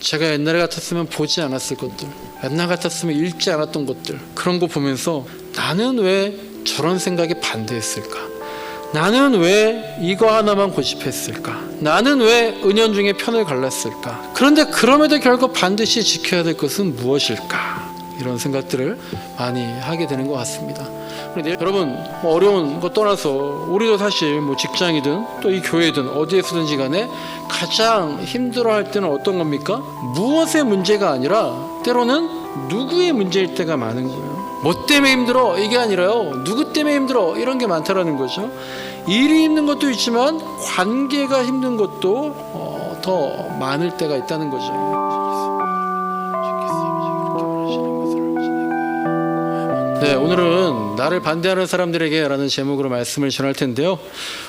제가 옛날에 같았으면 보지 않았을 것들, 옛날 같았으면 읽지 않았던 것들, 그런 거 보면서 나는 왜 저런 생각에 반대했을까? 나는 왜 이거 하나만 고집했을까? 나는 왜 은연중에 편을 갈랐을까? 그런데 그럼에도 결국 반드시 지켜야 될 것은 무엇일까? 이런 생각들을 많이 하게 되는 것 같습니다. 그런데 여러분, 어려운 거 떠나서 우리도 사실 직장이든 또 이 교회든 어디에서든지 간에 가장 힘들어할 때는 어떤 겁니까? 무엇의 문제가 아니라 때로는 누구의 문제일 때가 많은 거예요. 뭐 때문에 힘들어? 이게 아니라요, 누구 때문에 힘들어? 이런 게 많다라는 거죠. 일이 힘든 것도 있지만 관계가 힘든 것도 더 많을 때가 있다는 거죠. 네, 오늘은 나를 반대하는 사람들에게 라는 제목으로 말씀을 전할 텐데요.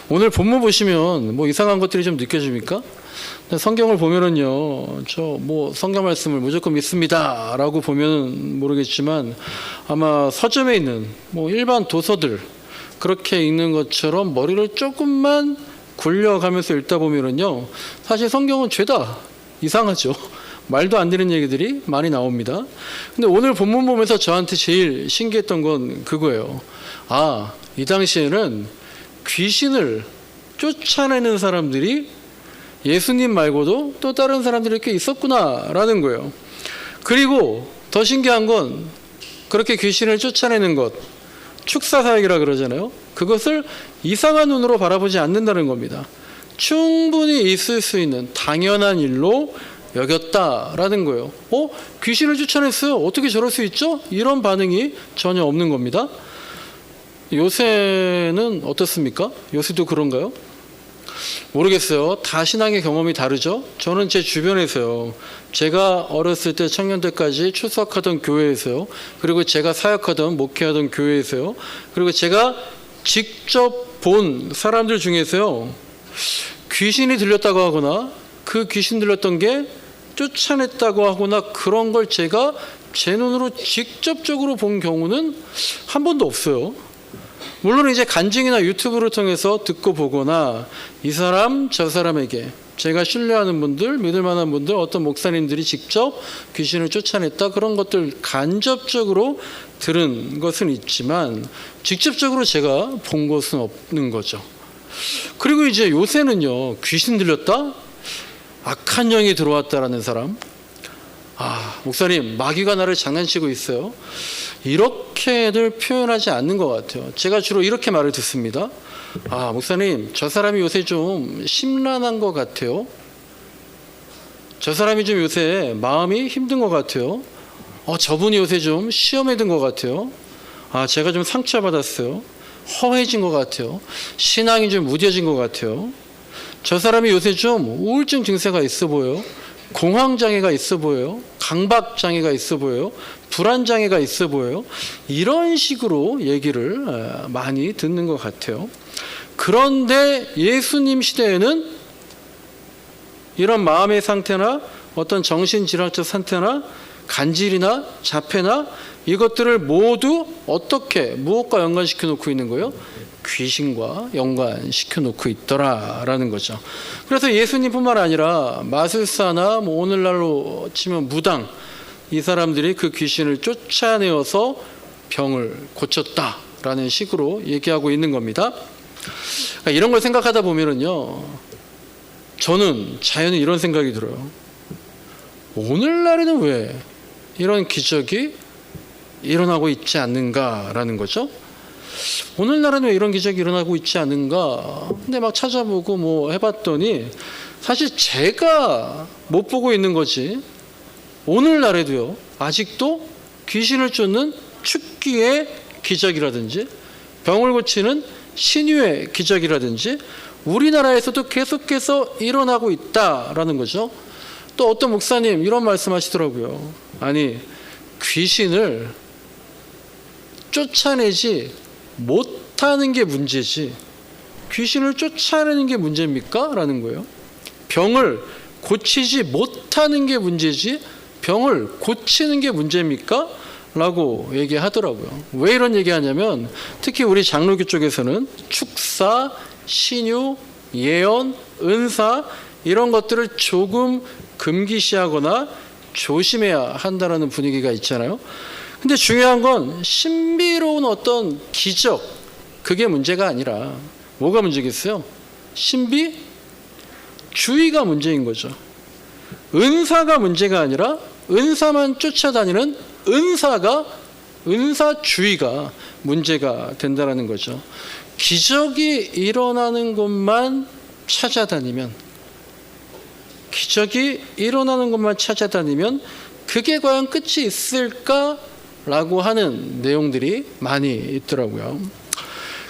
오늘 본문 보시면 이상한 것들이 좀 느껴집니까? 성경을 보면은요, 성경 말씀을 무조건 믿습니다 라고 보면 모르겠지만 아마 서점에 있는 일반 도서들 그렇게 읽는 것처럼 머리를 조금만 굴려가면서 읽다 보면은요, 사실 성경은 죄다 이상하죠. 말도 안 되는 얘기들이 많이 나옵니다. 근데 오늘 본문 보면서 저한테 제일 신기했던 건 그거예요. 아, 이 당시에는 귀신을 쫓아내는 사람들이 예수님 말고도 또 다른 사람들이 이렇게 있었구나라는 거예요. 그리고 더 신기한 건 그렇게 귀신을 쫓아내는 것, 축사사역이라 그러잖아요. 그것을 이상한 눈으로 바라보지 않는다는 겁니다. 충분히 있을 수 있는 당연한 일로 여겼다라는 거예요. 귀신을 쫓아냈어요. 어떻게 저럴 수 있죠? 이런 반응이 전혀 없는 겁니다. 요새는 어떻습니까? 요새도 그런가요? 모르겠어요. 다 신앙의 경험이 다르죠. 저는 제 주변에서요, 제가 어렸을 때 청년 때까지 출석하던 교회에서요, 그리고 제가 사역하던 목회하던 교회에서요, 그리고 제가 직접 본 사람들 중에서요, 귀신이 들렸다고 하거나 그 귀신 들렸던 게 쫓아냈다고 하거나 그런 걸 제가 제 눈으로 직접적으로 본 경우는 한 번도 없어요. 물론 이제 간증이나 유튜브를 통해서 듣고 보거나 이 사람 저 사람에게 제가 신뢰하는 분들, 믿을 만한 분들, 어떤 목사님들이 직접 귀신을 쫓아냈다 그런 것들 간접적으로 들은 것은 있지만 직접적으로 제가 본 것은 없는 거죠. 그리고 이제 요새는요, 귀신 들렸다? 악한 영이 들어왔다라는 사람, 목사님 마귀가 나를 장난치고 있어요, 이렇게들 표현하지 않는 것 같아요. 제가 주로 이렇게 말을 듣습니다. 목사님 저 사람이 요새 좀 심란한 것 같아요. 저 사람이 좀 요새 마음이 힘든 것 같아요. 저분이 요새 좀 시험에 든 것 같아요. 제가 좀 상처받았어요. 허해진 것 같아요. 신앙이 좀 무뎌진 것 같아요. 저 사람이 요새 좀 우울증 증세가 있어 보여요. 공황장애가 있어 보여요. 강박장애가 있어 보여요. 불안장애가 있어 보여요. 이런 식으로 얘기를 많이 듣는 것 같아요. 그런데 예수님 시대에는 이런 마음의 상태나 어떤 정신질환적 상태나 간질이나 자폐나 이것들을 모두 어떻게 무엇과 연관시켜 놓고 있는 거예요? 귀신과 연관시켜 놓고 있더라라는 거죠. 그래서 예수님뿐만 아니라 마술사나 오늘날로 치면 무당, 이 사람들이 그 귀신을 쫓아내어서 병을 고쳤다라는 식으로 얘기하고 있는 겁니다. 그러니까 이런 걸 생각하다 보면은요, 저는 자연히 이런 생각이 들어요. 오늘날에는 왜 이런 기적이 일어나고 있지 않는가라는 거죠. 오늘날에는 왜 이런 기적이 일어나고 있지 않은가. 근데 막 찾아보고 해봤더니 사실 제가 못 보고 있는 거지, 오늘날에도요, 아직도 귀신을 쫓는 축기의 기적이라든지 병을 고치는 신유의 기적이라든지 우리나라에서도 계속해서 일어나고 있다라는 거죠. 또 어떤 목사님 이런 말씀하시더라고요. 아니, 귀신을 쫓아내지 못하는 게 문제지 귀신을 쫓아내는 게 문제입니까? 라는 거예요. 병을 고치지 못하는 게 문제지 병을 고치는 게 문제입니까? 라고 얘기하더라고요. 왜 이런 얘기하냐면 특히 우리 장로교 쪽에서는 축사, 신유, 예언, 은사 이런 것들을 조금 금기시하거나 조심해야 한다라는 분위기가 있잖아요. 근데 중요한 건 신비로운 어떤 기적, 그게 문제가 아니라 뭐가 문제겠어요? 신비주의가 문제인 거죠. 은사가 문제가 아니라 은사만 쫓아다니는 은사주의가 문제가 된다는 거죠. 기적이 일어나는 곳만 찾아다니면, 그게 과연 끝이 있을까라고 하는 내용들이 많이 있더라고요.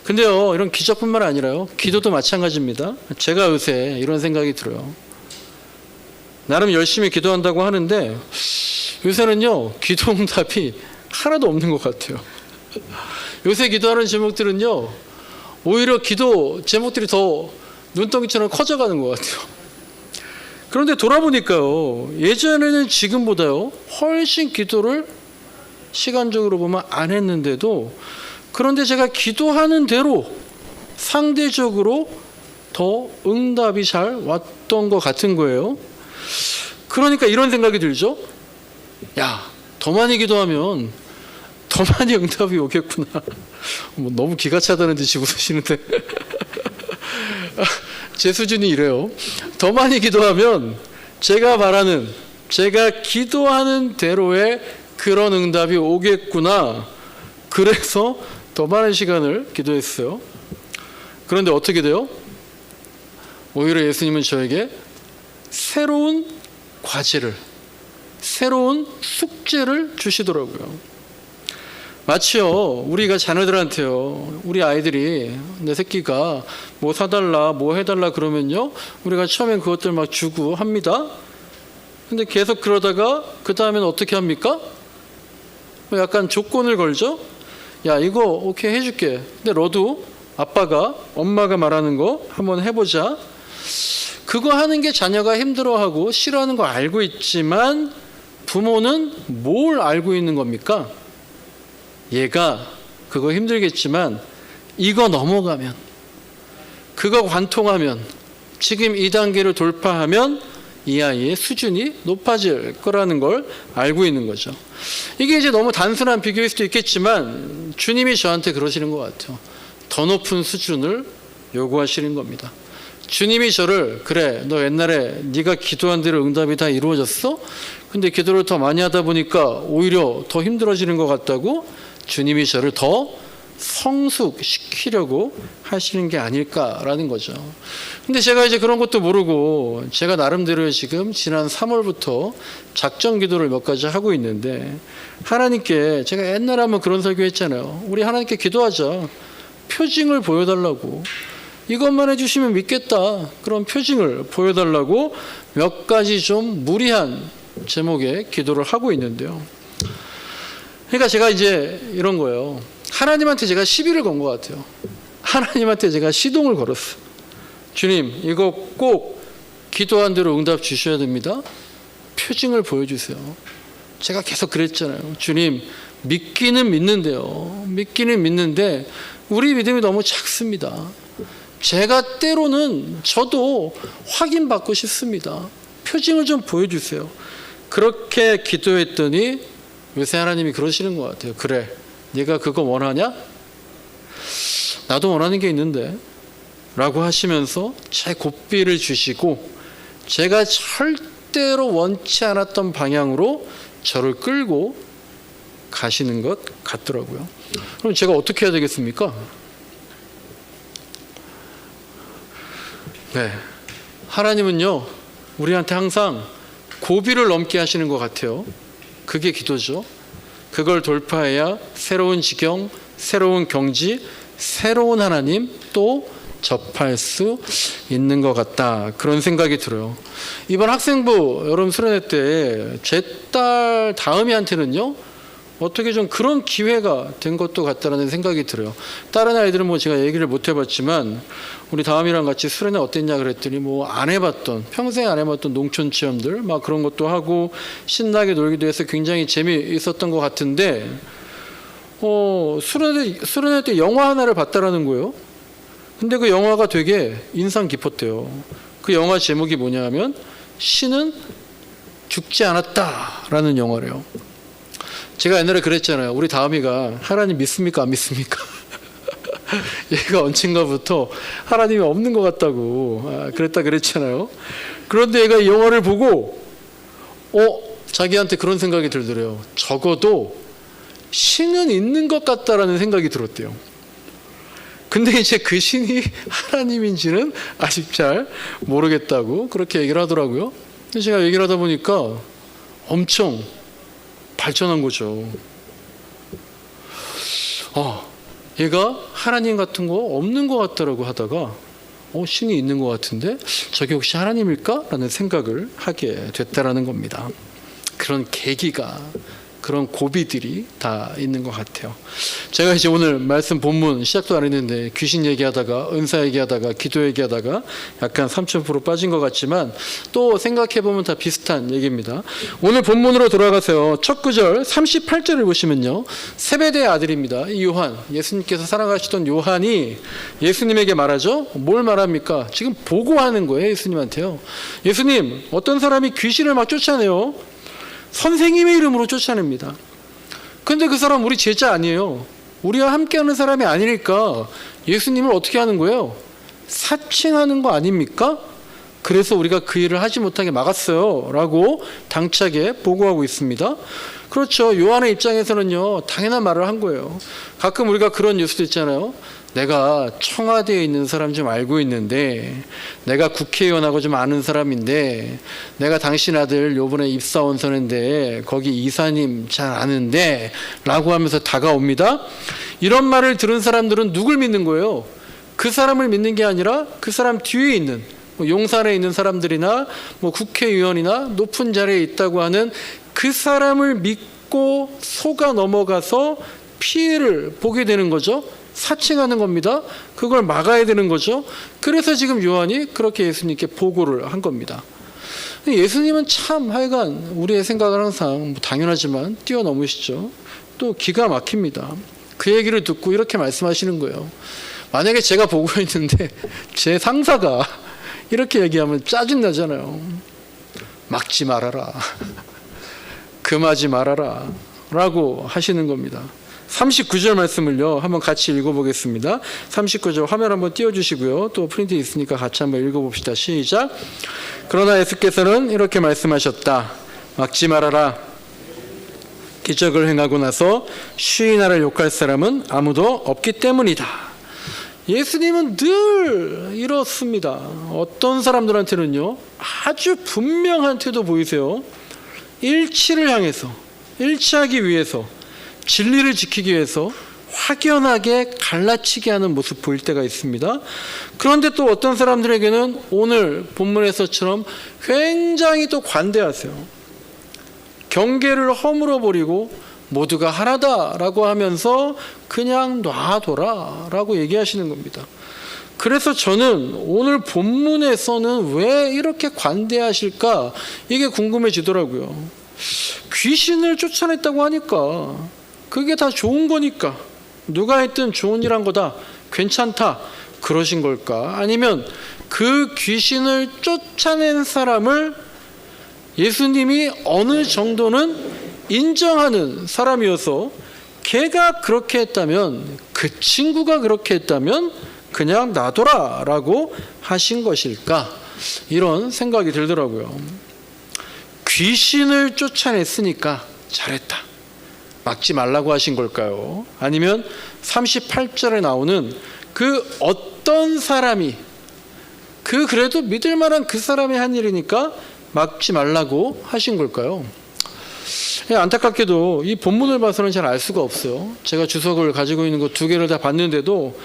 근데요, 이런 기적뿐만 아니라요, 기도도 마찬가지입니다. 제가 요새 이런 생각이 들어요. 나름 열심히 기도한다고 하는데 요새는요, 기도 응답이 하나도 없는 것 같아요. 요새 기도하는 제목들은요, 오히려 기도 제목들이 더 눈덩이처럼 커져가는 것 같아요. 그런데 돌아보니까요, 예전에는 지금보다요 훨씬 기도를 시간적으로 보면 안 했는데도, 그런데 제가 기도하는 대로 상대적으로 더 응답이 잘 왔던 것 같은 거예요. 그러니까 이런 생각이 들죠. 야, 더 많이 기도하면 더 많이 응답이 오겠구나. 뭐 너무 기가 차다는 듯이 웃으시는데 제 수준이 이래요. 더 많이 기도하면 제가 기도하는 대로의 그런 응답이 오겠구나. 그래서 더 많은 시간을 기도했어요. 그런데 어떻게 돼요? 오히려 예수님은 저에게 새로운 과제를, 새로운 숙제를 주시더라고요. 마치요, 우리가 자녀들한테요, 우리 아이들이, 내 새끼가 뭐 사달라, 뭐 해달라 그러면요, 우리가 처음엔 그것들 막 주고 합니다. 근데 계속 그러다가 그 다음에는 어떻게 합니까? 약간 조건을 걸죠. 야, 이거 오케이 해줄게. 근데 너도 엄마가 말하는 거 한번 해보자. 그거 하는 게 자녀가 힘들어하고 싫어하는 거 알고 있지만, 부모는 뭘 알고 있는 겁니까? 얘가 그거 힘들겠지만 이거 넘어가면, 그거 관통하면, 지금 이 단계를 돌파하면 이 아이의 수준이 높아질 거라는 걸 알고 있는 거죠. 이게 이제 너무 단순한 비교일 수도 있겠지만 주님이 저한테 그러시는 것 같아요. 더 높은 수준을 요구하시는 겁니다. 주님이 저를, 그래, 너 옛날에 네가 기도한 대로 응답이 다 이루어졌어? 근데 기도를 더 많이 하다 보니까 오히려 더 힘들어지는 것 같다고 주님이 저를 더 성숙시키려고 하시는 게 아닐까라는 거죠. 근데 제가 이제 그런 것도 모르고 제가 나름대로 지금 지난 3월부터 작정 기도를 몇 가지 하고 있는데, 하나님께 제가 옛날에 한번 그런 설교했잖아요. 우리 하나님께 기도하자. 표징을 보여달라고. 이것만 해주시면 믿겠다. 그런 표징을 보여달라고 몇 가지 좀 무리한 제목의 기도를 하고 있는데요. 그러니까 제가 이제 이런 거예요. 하나님한테 제가 시비를 건 것 같아요. 하나님한테 제가 시동을 걸었어. 주님, 이거 꼭 기도한 대로 응답 주셔야 됩니다. 표징을 보여주세요. 제가 계속 그랬잖아요. 주님, 믿기는 믿는데요. 믿기는 믿는데 우리 믿음이 너무 작습니다. 제가 때로는 저도 확인받고 싶습니다. 표징을 좀 보여주세요. 그렇게 기도했더니 요새 하나님이 그러시는 것 같아요. 그래, 네가 그거 원하냐? 나도 원하는 게 있는데 라고 하시면서 제 고삐를 주시고, 제가 절대로 원치 않았던 방향으로 저를 끌고 가시는 것 같더라고요. 그럼 제가 어떻게 해야 되겠습니까? 네, 하나님은요 우리한테 항상 고비를 넘게 하시는 것 같아요. 그게 기도죠. 그걸 돌파해야 새로운 지경, 새로운 경지, 새로운 하나님 또 접할 수 있는 것 같다, 그런 생각이 들어요. 이번 학생부 여름 수련회 때 제 딸 다음이한테는요 어떻게 좀 그런 기회가 된 것도 같다라는 생각이 들어요. 다른 아이들은 뭐 제가 얘기를 못 해봤지만 우리 다음이랑 같이 수련회 어땠냐 그랬더니 뭐 평생 안 해봤던 농촌 체험들 막 그런 것도 하고 신나게 놀기도 해서 굉장히 재미있었던 것 같은데, 수련회 때 영화 하나를 봤다라는 거예요. 근데 그 영화가 되게 인상 깊었대요. 그 영화 제목이 뭐냐 하면 신은 죽지 않았다라는 영화래요. 제가 옛날에 그랬잖아요. 우리 다음이가 하나님 믿습니까 안 믿습니까? 얘가 언젠가부터 하나님이 없는 것 같다고 그랬잖아요. 그런데 얘가 이 영화를 보고 자기한테 그런 생각이 들더래요. 적어도 신은 있는 것 같다라는 생각이 들었대요. 근데 이제 그 신이 하나님인지는 아직 잘 모르겠다고 그렇게 얘기를 하더라고요. 제가 얘기를 하다 보니까 엄청 발전한 거죠. 얘가 하나님 같은 거 없는 것 같다라고 하다가 신이 있는 것 같은데 저게 혹시 하나님일까? 라는 생각을 하게 됐다라는 겁니다. 그런 계기가, 그런 고비들이 다 있는 것 같아요. 제가 이제 오늘 말씀 본문 시작도 안 했는데 귀신 얘기하다가 은사 얘기하다가 기도 얘기하다가 약간 3000% 빠진 것 같지만 또 생각해보면 다 비슷한 얘기입니다. 오늘 본문으로 돌아가세요. 첫 구절 38절을 보시면요. 세베대의 아들입니다. 이 요한, 예수님께서 사랑하시던 요한이 예수님에게 말하죠. 뭘 말합니까? 지금 보고하는 거예요. 예수님한테요. 예수님, 어떤 사람이 귀신을 막 쫓아내요. 선생님의 이름으로 쫓아냅니다. 근데 그 사람 우리 제자 아니에요. 우리와 함께하는 사람이 아니니까 예수님을 어떻게 하는 거예요? 사칭하는 거 아닙니까? 그래서 우리가 그 일을 하지 못하게 막았어요 라고 당차게 보고하고 있습니다. 그렇죠. 요한의 입장에서는요, 당연한 말을 한 거예요. 가끔 우리가 그런 뉴스도 있잖아요. 내가 청와대에 있는 사람 좀 알고 있는데, 내가 국회의원하고 좀 아는 사람인데, 내가 당신 아들 요번에 입사 원서인데 거기 이사님 잘 아는데 라고 하면서 다가옵니다. 이런 말을 들은 사람들은 누굴 믿는 거예요? 그 사람을 믿는 게 아니라 그 사람 뒤에 있는 용산에 있는 사람들이나 국회의원이나 높은 자리에 있다고 하는 그 사람을 믿고 속아 넘어가서 피해를 보게 되는 거죠. 사칭하는 겁니다. 그걸 막아야 되는 거죠. 그래서 지금 요한이 그렇게 예수님께 보고를 한 겁니다. 예수님은 참 하여간 우리의 생각을 항상 당연하지만 뛰어넘으시죠. 또 기가 막힙니다. 그 얘기를 듣고 이렇게 말씀하시는 거예요. 만약에 제가 보고 있는데 제 상사가 이렇게 얘기하면 짜증나잖아요. 막지 말아라. 금하지 말아라. 라고 하시는 겁니다. 39절 말씀을요, 한번 같이 읽어보겠습니다. 39절 화면 한번 띄워주시고요. 또 프린트 있으니까 같이 한번 읽어봅시다. 시작. 그러나 예수께서는 이렇게 말씀하셨다. 막지 말아라. 기적을 행하고 나서 쉬이 나를 욕할 사람은 아무도 없기 때문이다. 예수님은 늘 이렇습니다. 어떤 사람들한테는요, 아주 분명한 태도 보이세요. 일치를 향해서, 일치하기 위해서, 진리를 지키기 위해서 확연하게 갈라치게 하는 모습 보일 때가 있습니다. 그런데 또 어떤 사람들에게는 오늘 본문에서처럼 굉장히 또 관대하세요. 경계를 허물어버리고 모두가 하나다라고 하면서 그냥 놔둬라라고 얘기하시는 겁니다. 그래서 저는 오늘 본문에서는 왜 이렇게 관대하실까? 이게 궁금해지더라고요. 귀신을 쫓아냈다고 하니까 그게 다 좋은 거니까 누가 했든 좋은 일 한 거다, 괜찮다, 그러신 걸까? 아니면 그 귀신을 쫓아낸 사람을 예수님이 어느 정도는 인정하는 사람이어서 걔가 그렇게 했다면, 그 친구가 그렇게 했다면 그냥 놔둬라 라고 하신 것일까? 이런 생각이 들더라고요. 귀신을 쫓아냈으니까 잘했다, 막지 말라고 하신 걸까요? 아니면 38절에 나오는 그 어떤 사람이, 그래도 믿을 만한 그 사람이 한 일이니까 막지 말라고 하신 걸까요? 안타깝게도 이 본문을 봐서는 잘 알 수가 없어요. 제가 주석을 가지고 있는 거 2개를 다 봤는데도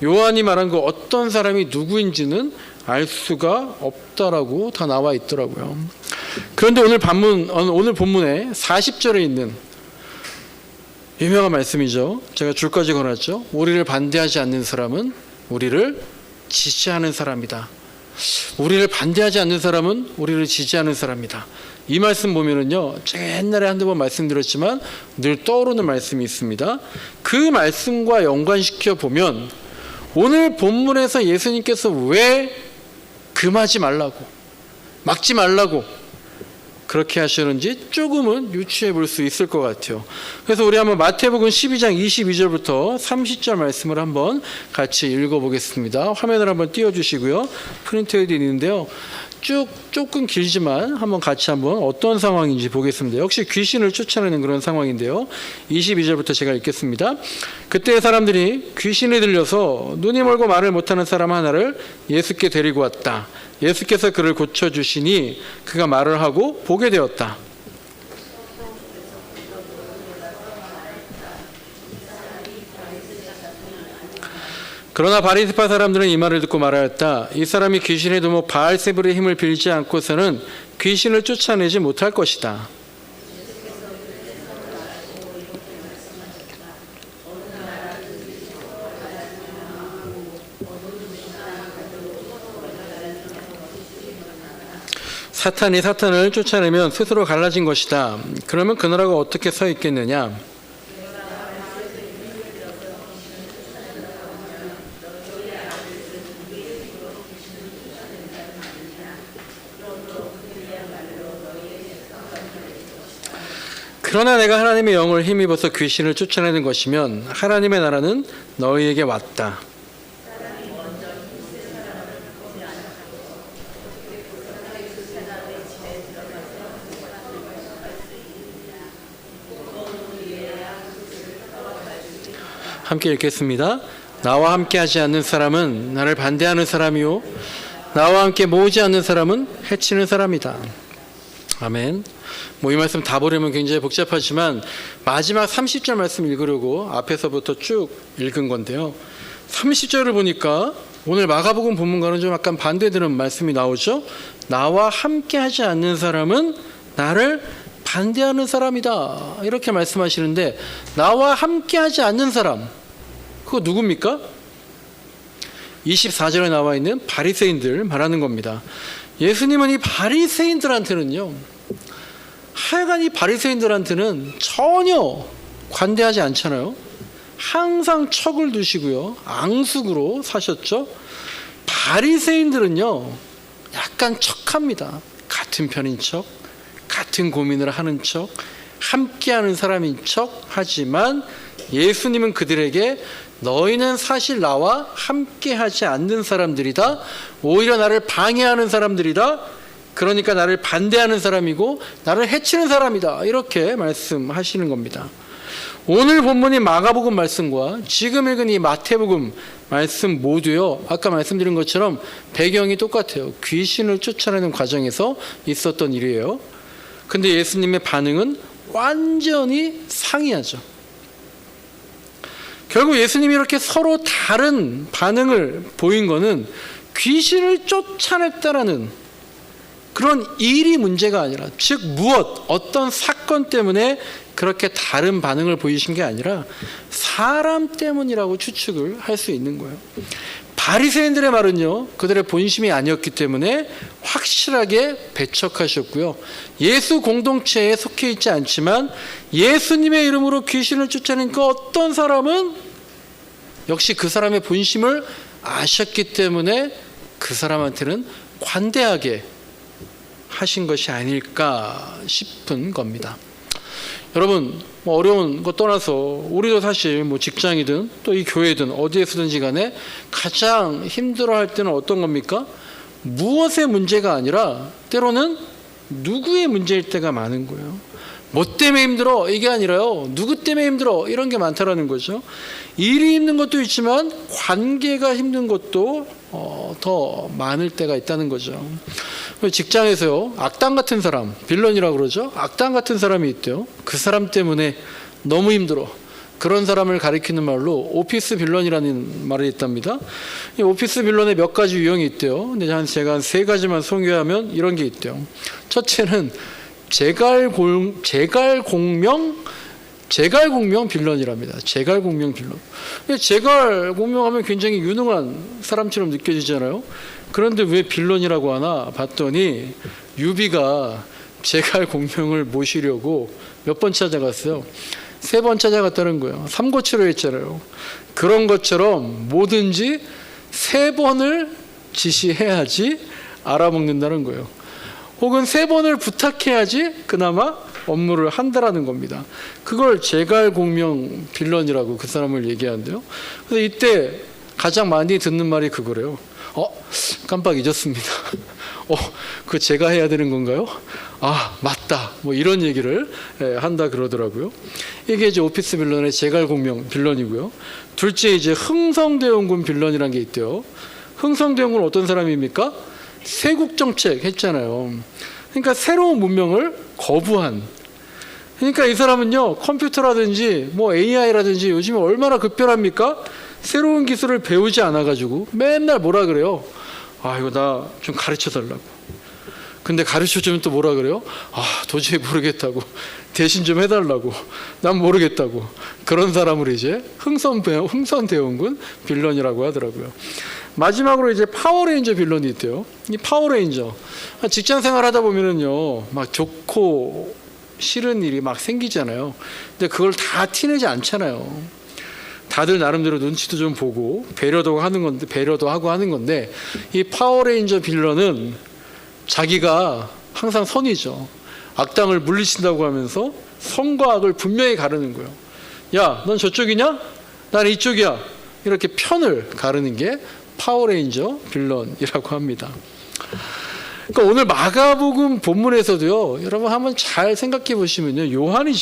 요한이 말한 그 어떤 사람이 누구인지는 알 수가 없다라고 다 나와 있더라고요. 그런데 오늘 본문에 40절에 있는 유명한 말씀이죠. 제가 줄까지 걸었죠. 우리를 반대하지 않는 사람은 우리를 지지하는 사람이다. 우리를 반대하지 않는 사람은 우리를 지지하는 사람이다. 이 말씀 보면은요, 제가 옛날에 한두 번 말씀드렸지만 늘 떠오르는 말씀이 있습니다. 그 말씀과 연관시켜 보면 오늘 본문에서 예수님께서 왜 금하지 말라고, 막지 말라고 그렇게 하시는지 조금은 유추해 볼 수 있을 것 같아요. 그래서 우리 한번 마태복음 12장 22절부터 30절 말씀을 한번 같이 읽어보겠습니다. 화면을 한번 띄워주시고요. 프린트에 있는데요. 조금 길지만 한번 같이 한번 어떤 상황인지 보겠습니다. 역시 귀신을 쫓아내는 그런 상황인데요. 22절부터 제가 읽겠습니다. 그때 사람들이 귀신이 들려서 눈이 멀고 말을 못하는 사람 하나를 예수께 데리고 왔다. 예수께서 그를 고쳐주시니 그가 말을 하고 보게 되었다. 그러나 바리새파 사람들은 이 말을 듣고 말하였다. 이 사람이 귀신의 두목 바알세불의 힘을 빌지 않고서는 귀신을 쫓아내지 못할 것이다. 사탄이 사탄을 쫓아내면 스스로 갈라진 것이다. 그러면 그 나라가 어떻게 서 있겠느냐? 그러나 내가 하나님의 영을 힘입어서 귀신을 쫓아내는 것이면 하나님의 나라는 너희에게 왔다. 함께 읽겠습니다. 나와 함께 하지 않는 사람은 나를 반대하는 사람이요 나와 함께 모으지 않는 사람은 해치는 사람이다. 아멘. 이 말씀 다 보려면 굉장히 복잡하지만 마지막 30절 말씀 읽으려고 앞에서부터 쭉 읽은 건데요. 30절을 보니까 오늘 마가복음 본문과는 좀 약간 반대되는 말씀이 나오죠. 나와 함께 하지 않는 사람은 나를 반대하는 사람이다. 이렇게 말씀하시는데 나와 함께 하지 않는 사람, 그거 누굽니까? 24절에 나와 있는 바리새인들 말하는 겁니다. 예수님은 이 바리새인들한테는요, 하여간 이 바리새인들한테는 전혀 관대하지 않잖아요. 항상 척을 두시고요, 앙숙으로 사셨죠. 바리새인들은요 약간 척합니다. 같은 편인 척, 같은 고민을 하는 척, 함께하는 사람인 척 하지만 예수님은 그들에게 너희는 사실 나와 함께하지 않는 사람들이다. 오히려 나를 방해하는 사람들이다. 그러니까 나를 반대하는 사람이고 나를 해치는 사람이다. 이렇게 말씀하시는 겁니다. 오늘 본문인 마가복음 말씀과 지금 읽은 이 마태복음 말씀 모두요, 아까 말씀드린 것처럼 배경이 똑같아요. 귀신을 쫓아내는 과정에서 있었던 일이에요. 근데 예수님의 반응은 완전히 상이하죠. 결국 예수님이 이렇게 서로 다른 반응을 보인 거는 귀신을 쫓아냈다라는 그런 일이 문제가 아니라, 즉 어떤 사건 때문에 그렇게 다른 반응을 보이신 게 아니라 사람 때문이라고 추측을 할 수 있는 거예요. 바리새인들의 말은요, 그들의 본심이 아니었기 때문에 확실하게 배척하셨고요. 예수 공동체에 속해 있지 않지만 예수님의 이름으로 귀신을 쫓아낸 그 어떤 사람은 역시 그 사람의 본심을 아셨기 때문에 그 사람한테는 관대하게 하신 것이 아닐까 싶은 겁니다. 여러분, 어려운 거 떠나서 우리도 사실 직장이든 또 이 교회든 어디에서든지 간에 가장 힘들어할 때는 어떤 겁니까? 무엇의 문제가 아니라 때로는 누구의 문제일 때가 많은 거예요. 뭐 때문에 힘들어? 이게 아니라요, 누구 때문에 힘들어? 이런 게 많다라는 거죠. 일이 힘든 것도 있지만 관계가 힘든 것도 더 많을 때가 있다는 거죠. 직장에서요, 악당 같은 사람, 빌런이라고 그러죠. 악당 같은 사람이 있대요. 그 사람 때문에 너무 힘들어. 그런 사람을 가리키는 말로 오피스 빌런이라는 말이 있답니다. 이 오피스 빌런의 몇 가지 유형이 있대요. 근데 제가 한 3가지만 소개하면 이런 게 있대요. 첫째는 제갈공명 빌런이랍니다. 제갈공명 빌런. 제갈공명하면 굉장히 유능한 사람처럼 느껴지잖아요. 그런데 왜 빌런이라고 하나 봤더니 유비가 제갈공명을 모시려고 몇 번 찾아갔어요. 3번 찾아갔다는 거예요. 삼고초려 했잖아요. 그런 것처럼 뭐든지 3번을 지시해야지 알아먹는다는 거예요. 혹은 3번을 부탁해야지 그나마 업무를 한다라는 겁니다. 그걸 제갈공명 빌런이라고 그 사람을 얘기하는데요. 그래서 이때 가장 많이 듣는 말이 그거래요. 깜빡 잊었습니다. 그거 제가 해야 되는 건가요? 맞다. 뭐 이런 얘기를 한다 그러더라고요. 이게 이제 오피스 빌런의 제갈공명 빌런이고요. 둘째 이제 흥성대원군 빌런이라는 게 있대요. 흥성대원군은 어떤 사람입니까? 세국정책 했잖아요. 그러니까 새로운 문명을 거부한. 그러니까 이 사람은요, 컴퓨터라든지 뭐 AI라든지 요즘에 얼마나 급변합니까? 새로운 기술을 배우지 않아가지고 맨날 뭐라 그래요? 이거 나 좀 가르쳐 달라고. 근데 가르쳐 주면 또 뭐라 그래요? 도저히 모르겠다고. 대신 좀 해달라고. 난 모르겠다고. 그런 사람을 이제 흥선대원군 빌런이라고 하더라고요. 마지막으로 이제 파워레인저 빌런이 있대요. 이 파워레인저. 직장 생활 하다 보면은요, 막 좋고 싫은 일이 막 생기잖아요. 근데 그걸 다 티내지 않잖아요. 다들 나름대로 눈치도 좀 보고 배려도 하고 하는 건데 이 파워레인저 빌런은 자기가 항상 선이죠. 악당을 물리친다고 하면서 선과 악을 분명히 가르는 거예요. 야, 넌 저쪽이냐? 난 이쪽이야. 이렇게 편을 가르는 게 파워레인저 빌런이라고 합니다. 그러니까 오늘 마가복음 본문에서도요, 여러분 한번 잘 생각해 보시면요, 요한이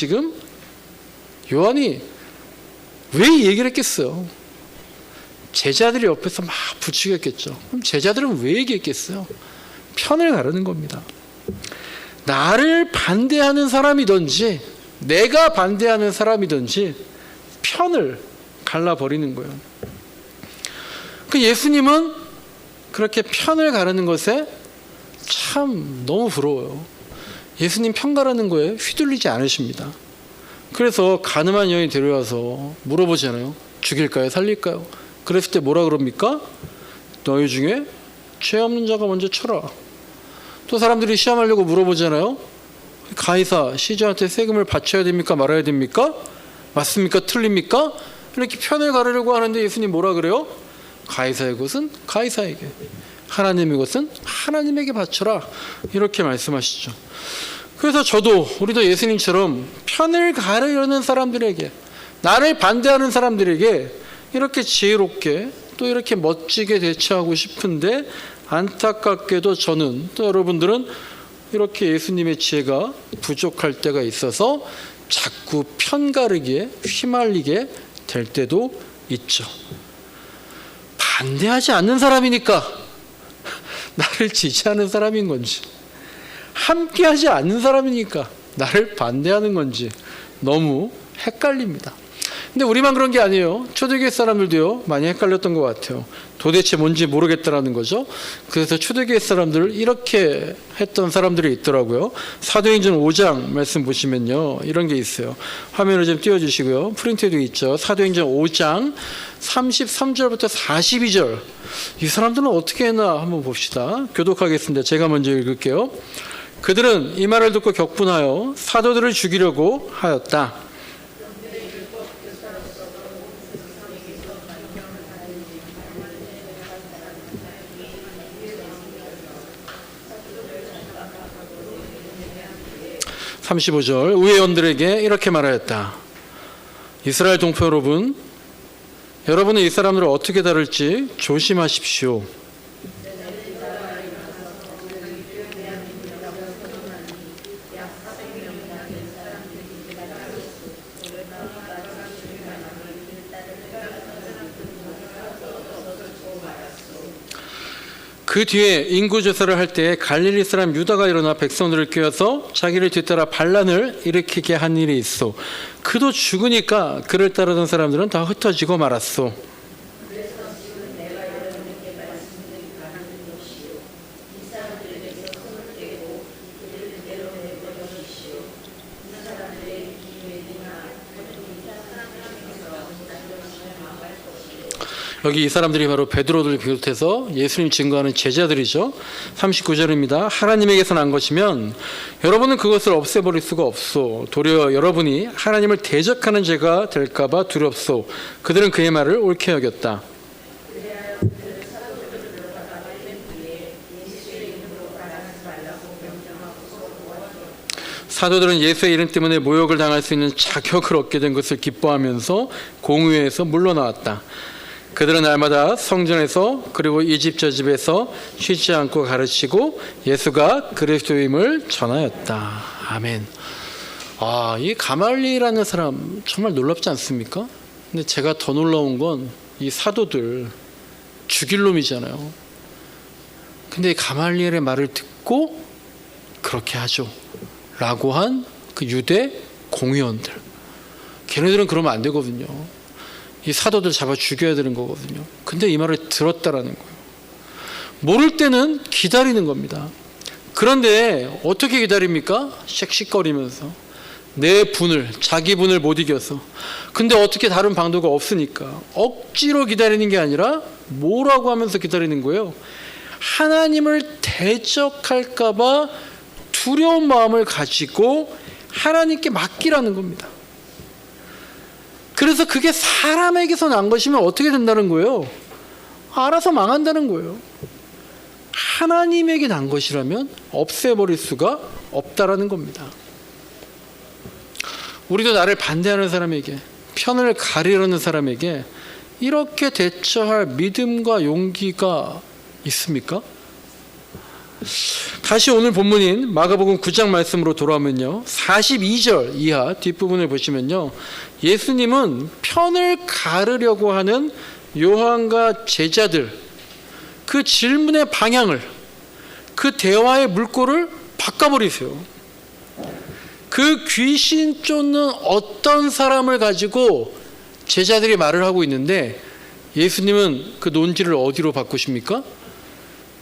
왜 이 얘기를 했겠어요? 제자들이 옆에서 막 부추겼겠죠. 그럼 제자들은 왜 얘기했겠어요? 편을 가르는 겁니다. 나를 반대하는 사람이든지 내가 반대하는 사람이든지 편을 갈라버리는 거예요. 그 예수님은 그렇게 편을 가르는 것에 참 너무 부러워요. 예수님 편 가르는 거에 휘둘리지 않으십니다. 그래서 가늠한 여인 데려와서 물어보잖아요. 죽일까요? 살릴까요? 그랬을 때 뭐라 그럽니까? 너희 중에 죄 없는 자가 먼저 쳐라. 또 사람들이 시험하려고 물어보잖아요. 가이사, 시저한테 세금을 바쳐야 됩니까? 말아야 됩니까? 맞습니까? 틀립니까? 이렇게 편을 가르려고 하는데 예수님 뭐라 그래요? 가이사의 것은 가이사에게, 하나님의 것은 하나님에게 바쳐라. 이렇게 말씀하시죠. 그래서 우리도 예수님처럼 편을 가르려는 사람들에게, 나를 반대하는 사람들에게 이렇게 지혜롭게 또 이렇게 멋지게 대처하고 싶은데, 안타깝게도 저는 또 여러분들은 이렇게 예수님의 지혜가 부족할 때가 있어서 자꾸 편 가르기에 휘말리게 될 때도 있죠. 반대하지 않는 사람이니까 나를 지지하는 사람인 건지, 함께하지 않는 사람이니까 나를 반대하는 건지 너무 헷갈립니다. 근데 우리만 그런 게 아니에요. 초대교회 사람들도요, 많이 헷갈렸던 것 같아요. 도대체 뭔지 모르겠다라는 거죠. 그래서 초대교회 사람들을 이렇게 했던 사람들이 있더라고요. 사도행전 5장 말씀 보시면요, 이런 게 있어요. 화면을 좀 띄워주시고요. 프린트에도 있죠. 사도행전 5장 33절부터 42절. 이 사람들은 어떻게 했나 한번 봅시다. 교독하겠습니다. 제가 먼저 읽을게요. 그들은 이 말을 듣고 격분하여 사도들을 죽이려고 하였다. (35절) 의회원들에게 이렇게 말하였다. 이스라엘 동포 여러분, 여러분은 이 사람들을 어떻게 다룰지 조심하십시오. 그 뒤에 인구조사를 할 때 갈릴리 사람 유다가 일어나 백성들을 꿰어서 자기를 뒤따라 반란을 일으키게 한 일이 있어. 그도 죽으니까 그를 따르던 사람들은 다 흩어지고 말았소. 여기 이 사람들이 바로 베드로를 비롯해서 예수님 증거하는 제자들이죠. 39절입니다. 하나님에게서 난 것이면 여러분은 그것을 없애버릴 수가 없소. 도리어 여러분이 하나님을 대적하는 죄가 될까 봐 두렵소. 그들은 그의 말을 옳게 여겼다. 사도들은 예수의 이름 때문에 모욕을 당할 수 있는 자격을 얻게 된 것을 기뻐하면서 공회에서 물러나왔다. 그들은 날마다 성전에서 그리고 이 집 저 집에서 쉬지 않고 가르치고 예수가 그리스도임을 전하였다. 아멘. 이 가말리엘이라는 사람 정말 놀랍지 않습니까? 근데 제가 더 놀라운 건 이 사도들 죽일 놈이잖아요. 근데 이 가말리엘의 말을 듣고 그렇게 하죠 라고 한 그 유대 공의원들, 걔네들은 그러면 안 되거든요. 이 사도들 잡아 죽여야 되는 거거든요. 근데 이 말을 들었다라는 거예요. 모를 때는 기다리는 겁니다. 그런데 어떻게 기다립니까? 씩씩거리면서 내 분을, 자기 분을 못 이겨서. 근데 어떻게 다른 방도가 없으니까 억지로 기다리는 게 아니라 뭐라고 하면서 기다리는 거예요? 하나님을 대적할까 봐 두려운 마음을 가지고 하나님께 맡기라는 겁니다. 그래서 그게 사람에게서 난 것이면 어떻게 된다는 거예요? 알아서 망한다는 거예요. 하나님에게 난 것이라면 없애버릴 수가 없다라는 겁니다. 우리도 나를 반대하는 사람에게, 편을 가리려는 사람에게 이렇게 대처할 믿음과 용기가 있습니까? 다시 오늘 본문인 마가복음 9장 말씀으로 돌아오면요, 42절 이하 뒷부분을 보시면요, 예수님은 편을 가르려고 하는 요한과 제자들, 그 질문의 방향을, 그 대화의 물꼬를 바꿔버리세요. 그 귀신 쫓는 어떤 사람을 가지고 제자들이 말을 하고 있는데 예수님은 그 논지를 어디로 바꾸십니까?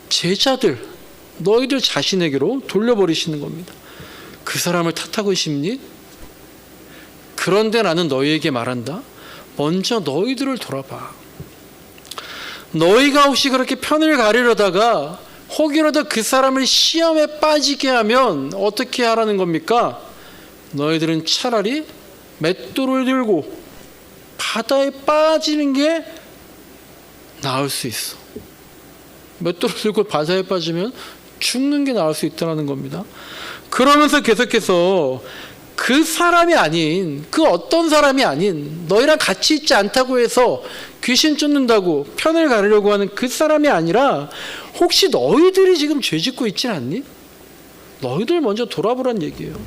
제자들, 너희들 자신에게로 돌려버리시는 겁니다. 그 사람을 탓하고 싶니? 그런데 나는 너희에게 말한다. 먼저 너희들을 돌아봐. 너희가 혹시 그렇게 편을 가리려다가 혹이라도 그 사람을 시험에 빠지게 하면 어떻게 하라는 겁니까? 너희들은 차라리 맷돌을 들고 바다에 빠지는 게 나을 수 있어. 맷돌을 들고 바다에 빠지면 죽는 게 나을 수 있다는 겁니다. 그러면서 계속해서 그 사람이 아닌, 그 어떤 사람이 아닌, 너희랑 같이 있지 않다고 해서 귀신 쫓는다고 편을 가르려고 하는 그 사람이 아니라 혹시 너희들이 지금 죄 짓고 있진 않니? 너희들 먼저 돌아보란 얘기예요.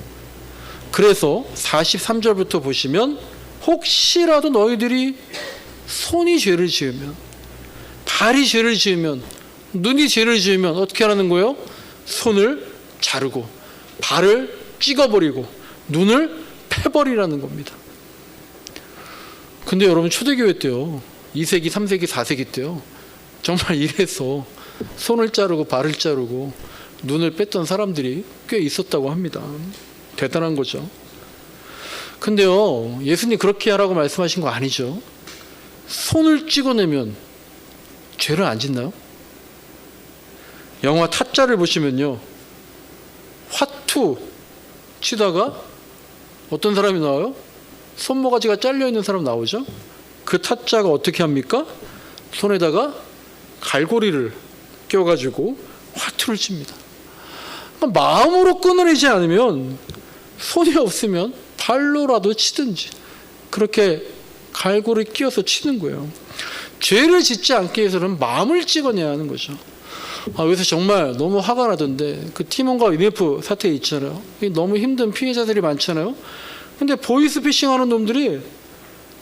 그래서 43절부터 보시면 혹시라도 너희들이 손이 죄를 지으면, 발이 죄를 지으면, 눈이 죄를 지으면 어떻게 하라는 거예요? 손을 자르고 발을 찍어버리고 눈을 패버리라는 겁니다. 근데 여러분, 초대교회 때요, 2세기, 3세기, 4세기 때요, 정말 이래서 손을 자르고 발을 자르고 눈을 뺐던 사람들이 꽤 있었다고 합니다. 대단한 거죠. 근데요, 예수님 그렇게 하라고 말씀하신 거 아니죠. 손을 찍어내면 죄를 안 짓나요? 영화 타짜를 보시면요, 화투 치다가 어떤 사람이 나와요? 손모가지가 잘려있는 사람 나오죠. 그 타짜가 어떻게 합니까? 손에다가 갈고리를 껴가지고 화투를 칩니다. 마음으로 끊어내지 않으면, 손이 없으면 발로라도 치든지 그렇게 갈고리 끼워서 치는 거예요. 죄를 짓지 않기 위해서는 마음을 찍어내야 하는 거죠. 여기서 정말 너무 화가 나던데, 그 티몬과 위메프 사태 있잖아요. 너무 힘든 피해자들이 많잖아요. 근데 보이스피싱 하는 놈들이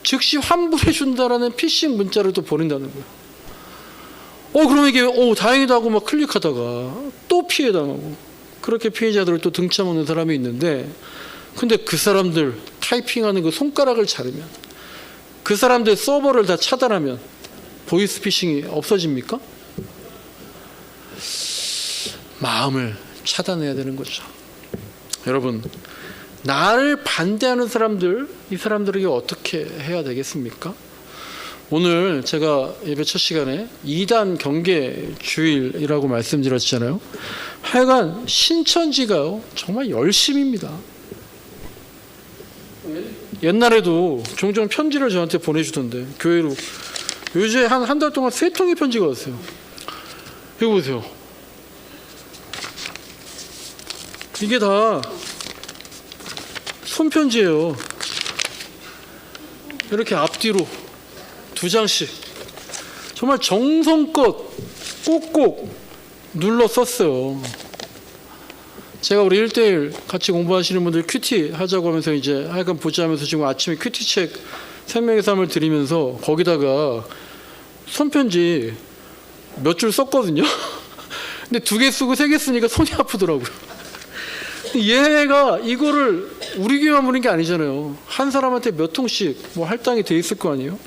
즉시 환불해 준다라는 피싱 문자를 또 보낸다는 거예요. 그럼 이게 다행이다 하고 막 클릭하다가 또 피해 당하고, 그렇게 피해자들을 또 등쳐먹는 사람이 있는데, 근데 그 사람들 타이핑하는 그 손가락을 자르면, 그 사람들 서버를 다 차단하면 보이스피싱이 없어집니까? 마음을 차단해야 되는 거죠. 여러분, 나를 반대하는 사람들, 이 사람들에게 어떻게 해야 되겠습니까? 오늘 제가 예배 첫 시간에 2단 경계 주일이라고 말씀드렸잖아요. 하여간 신천지가요, 정말 열심입니다. 옛날에도 종종 편지를 저한테 보내주던데, 교회로. 요새 한 달 동안 3통의 편지가 왔어요. 이거 보세요. 이게 다 손편지예요. 이렇게 앞뒤로 2장씩 정말 정성껏 꼭꼭 눌러 썼어요. 제가 우리 1대1 같이 공부하시는 분들 큐티 하자고 하면서 이제 하여간 보자 하면서 지금 아침에 큐티 책 생명의 삶을 드리면서 거기다가 손편지 몇 줄 썼거든요. 근데 2개 쓰고 3개 쓰니까 손이 아프더라고요. 얘가 이거를 우리 교회만 보는 게 아니잖아요. 한 사람한테 몇 통씩 뭐 할당이 돼 있을 거 아니에요.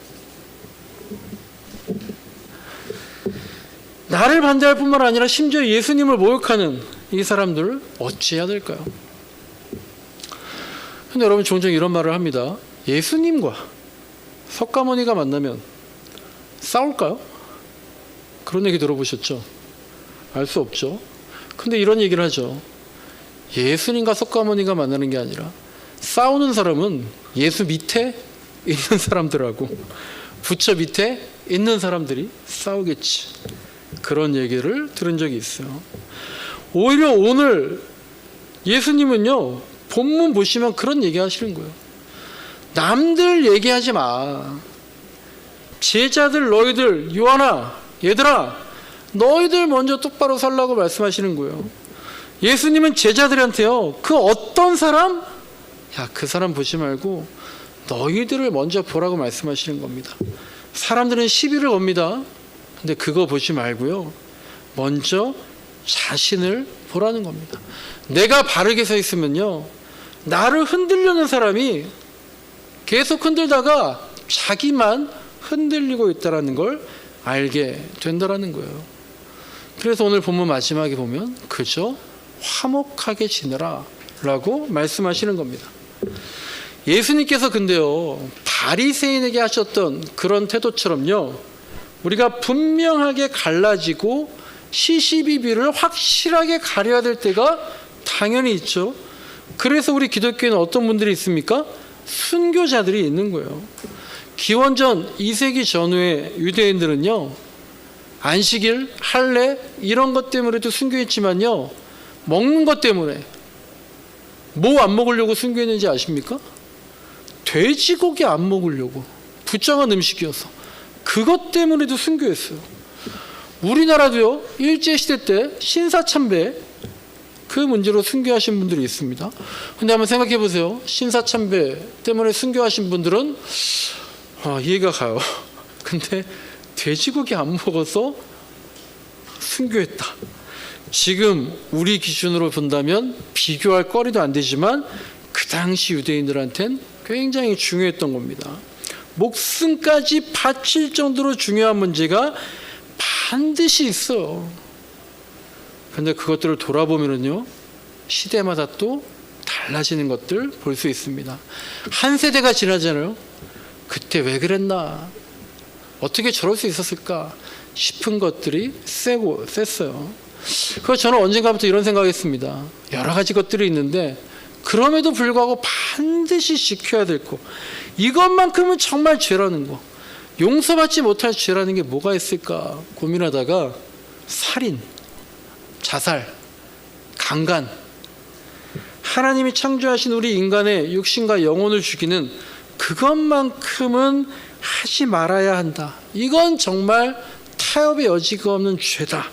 나를 반대할 뿐만 아니라 심지어 예수님을 모욕하는 이 사람들 어찌해야 될까요? 근데 여러분 종종 이런 말을 합니다. 예수님과 석가모니가 만나면 싸울까요? 그런 얘기 들어보셨죠? 알 수 없죠. 근데 이런 얘기를 하죠. 예수님과 석가모니가 만나는 게 아니라 싸우는 사람은 예수 밑에 있는 사람들하고 부처 밑에 있는 사람들이 싸우겠지. 그런 얘기를 들은 적이 있어요. 오히려 오늘 예수님은요, 본문 보시면 그런 얘기 하시는 거예요. 남들 얘기하지 마. 제자들 너희들, 요한아, 얘들아, 너희들 먼저 똑바로 살라고 말씀하시는 거예요. 예수님은 제자들한테요, 그 어떤 사람? 야, 그 사람 보지 말고 너희들을 먼저 보라고 말씀하시는 겁니다. 사람들은 시비를 겁니다. 근데 그거 보지 말고요, 먼저 자신을 보라는 겁니다. 내가 바르게 서 있으면요, 나를 흔들려는 사람이 계속 흔들다가 자기만 흔들리고 있다는 걸 알게 된다는 거예요. 그래서 오늘 본문 마지막에 보면 그저 화목하게 지내라 라고 말씀하시는 겁니다. 예수님께서 근데요, 바리새인에게 하셨던 그런 태도처럼요, 우리가 분명하게 갈라지고 시시비비를 확실하게 가려야 될 때가 당연히 있죠. 그래서 우리 기독교에는 어떤 분들이 있습니까? 순교자들이 있는 거예요. 기원전 2세기 전후의 유대인들은요, 안식일, 할례 이런 것 때문에도 순교했지만요, 먹는 것 때문에 뭐 안 먹으려고 순교했는지 아십니까? 돼지고기 안 먹으려고. 부정한 음식이어서 그것 때문에도 순교했어요. 우리나라도요, 일제시대 때 신사참배 그 문제로 순교하신 분들이 있습니다. 근데 한번 생각해 보세요. 신사참배 때문에 순교하신 분들은 이해가 가요. 근데 돼지고기 안 먹어서 순교했다. 지금 우리 기준으로 본다면 비교할 거리도 안 되지만 그 당시 유대인들한테는 굉장히 중요했던 겁니다. 목숨까지 바칠 정도로 중요한 문제가 반드시 있어요. 근데 그것들을 돌아보면요, 시대마다 또 달라지는 것들 볼 수 있습니다. 한 세대가 지나잖아요. 그때 왜 그랬나? 어떻게 저럴 수 있었을까? 싶은 것들이 셌어요. 그래서 저는 언젠가부터 이런 생각했습니다. 여러 가지 것들이 있는데 그럼에도 불구하고 반드시 지켜야 될 거, 이것만큼은 정말 죄라는 거, 용서받지 못할 죄라는 게 뭐가 있을까 고민하다가 살인, 자살, 강간, 하나님이 창조하신 우리 인간의 육신과 영혼을 죽이는 그것만큼은 하지 말아야 한다. 이건 정말 타협의 여지가 없는 죄다.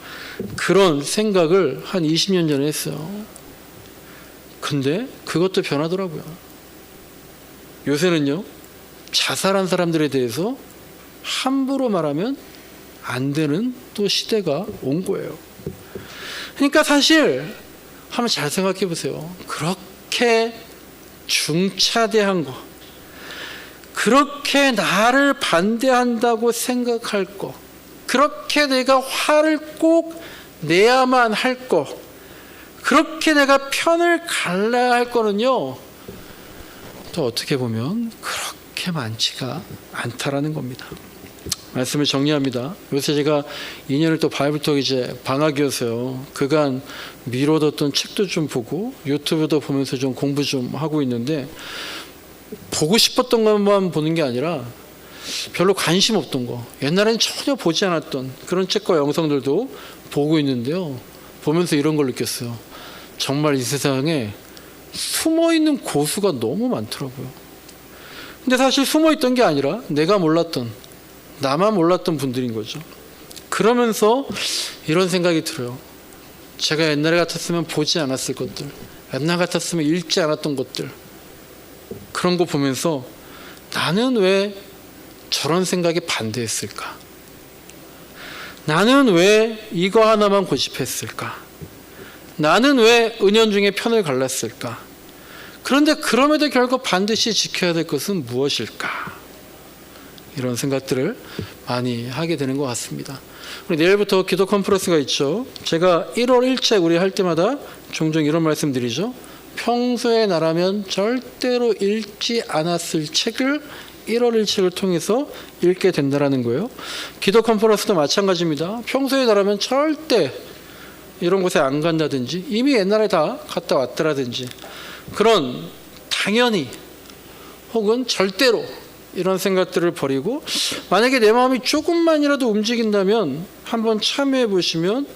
그런 생각을 한 20년 전에 했어요. 근데 그것도 변하더라고요. 요새는요, 자살한 사람들에 대해서 함부로 말하면 안 되는 또 시대가 온 거예요. 그러니까 사실 한번 잘 생각해 보세요. 그렇게 중차대한 거, 그렇게 나를 반대한다고 생각할 거, 그렇게 내가 화를 꼭 내야만 할 거, 그렇게 내가 편을 갈라야 할 거는요, 또 어떻게 보면 그렇게 많지가 않다라는 겁니다. 말씀을 정리합니다. 요새 제가 2년을 또 바이블톡 이제 방학이어서요, 그간 미뤄뒀던 책도 좀 보고 유튜브도 보면서 좀 공부 좀 하고 있는데, 보고 싶었던 것만 보는 게 아니라 별로 관심 없던 거, 옛날에는 전혀 보지 않았던 그런 책과 영상들도 보고 있는데요, 보면서 이런 걸 느꼈어요. 정말 이 세상에 숨어있는 고수가 너무 많더라고요. 근데 사실 숨어있던 게 아니라 내가 몰랐던, 나만 몰랐던 분들인 거죠. 그러면서 이런 생각이 들어요. 제가 옛날에 같았으면 보지 않았을 것들, 옛날 같았으면 읽지 않았던 것들, 그런 거 보면서 나는 왜 저런 생각에 반대했을까? 나는 왜 이거 하나만 고집했을까? 나는 왜 은연중에 편을 갈랐을까? 그런데 그럼에도 결국 반드시 지켜야 될 것은 무엇일까? 이런 생각들을 많이 하게 되는 것 같습니다. 우리 내일부터 기도 컨퍼런스가 있죠. 제가 1월 1책 우리 할 때마다 종종 이런 말씀 드리죠. 평소에 나라면 절대로 읽지 않았을 책을 1월 1책을 통해서 읽게 된다는 거예요. 기도 컨퍼런스도 마찬가지입니다. 평소에 나라면 절대 이런 곳에 안 간다든지 이미 옛날에 다 갔다 왔더라든지 그런 당연히 혹은 절대로 이런 생각들을 버리고 만약에 내 마음이 조금만이라도 움직인다면 한번 참여해 보시면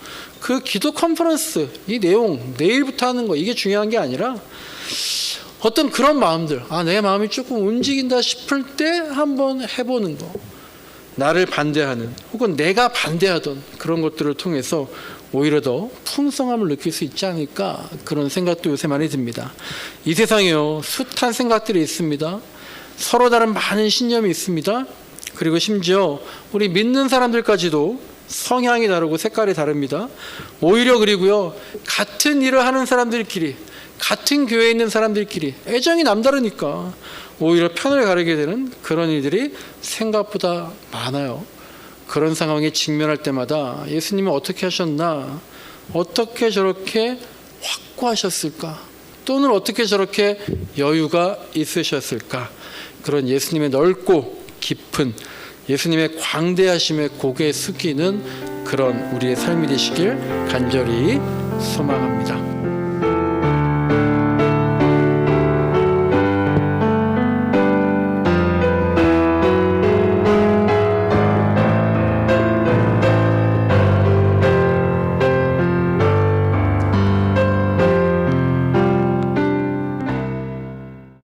그 기도 컨퍼런스 이 내용 내일부터 하는 거 이게 중요한 게 아니라 어떤 그런 마음들 내 마음이 조금 움직인다 싶을 때 한번 해보는 거 나를 반대하는 혹은 내가 반대하던 그런 것들을 통해서 오히려 더 풍성함을 느낄 수 있지 않을까 그런 생각도 요새 많이 듭니다. 이 세상에요 숱한 생각들이 있습니다. 서로 다른 많은 신념이 있습니다. 그리고 심지어 우리 믿는 사람들까지도 성향이 다르고 색깔이 다릅니다. 오히려 그리고요 같은 일을 하는 사람들끼리 같은 교회에 있는 사람들끼리 애정이 남다르니까 오히려 편을 가르게 되는 그런 일들이 생각보다 많아요. 그런 상황에 직면할 때마다 예수님은 어떻게 하셨나? 어떻게 저렇게 확고하셨을까? 또는 어떻게 저렇게 여유가 있으셨을까? 그런 예수님의 넓고 깊은 예수님의 광대하심에 고개 숙이는 그런 우리의 삶이 되시길 간절히 소망합니다.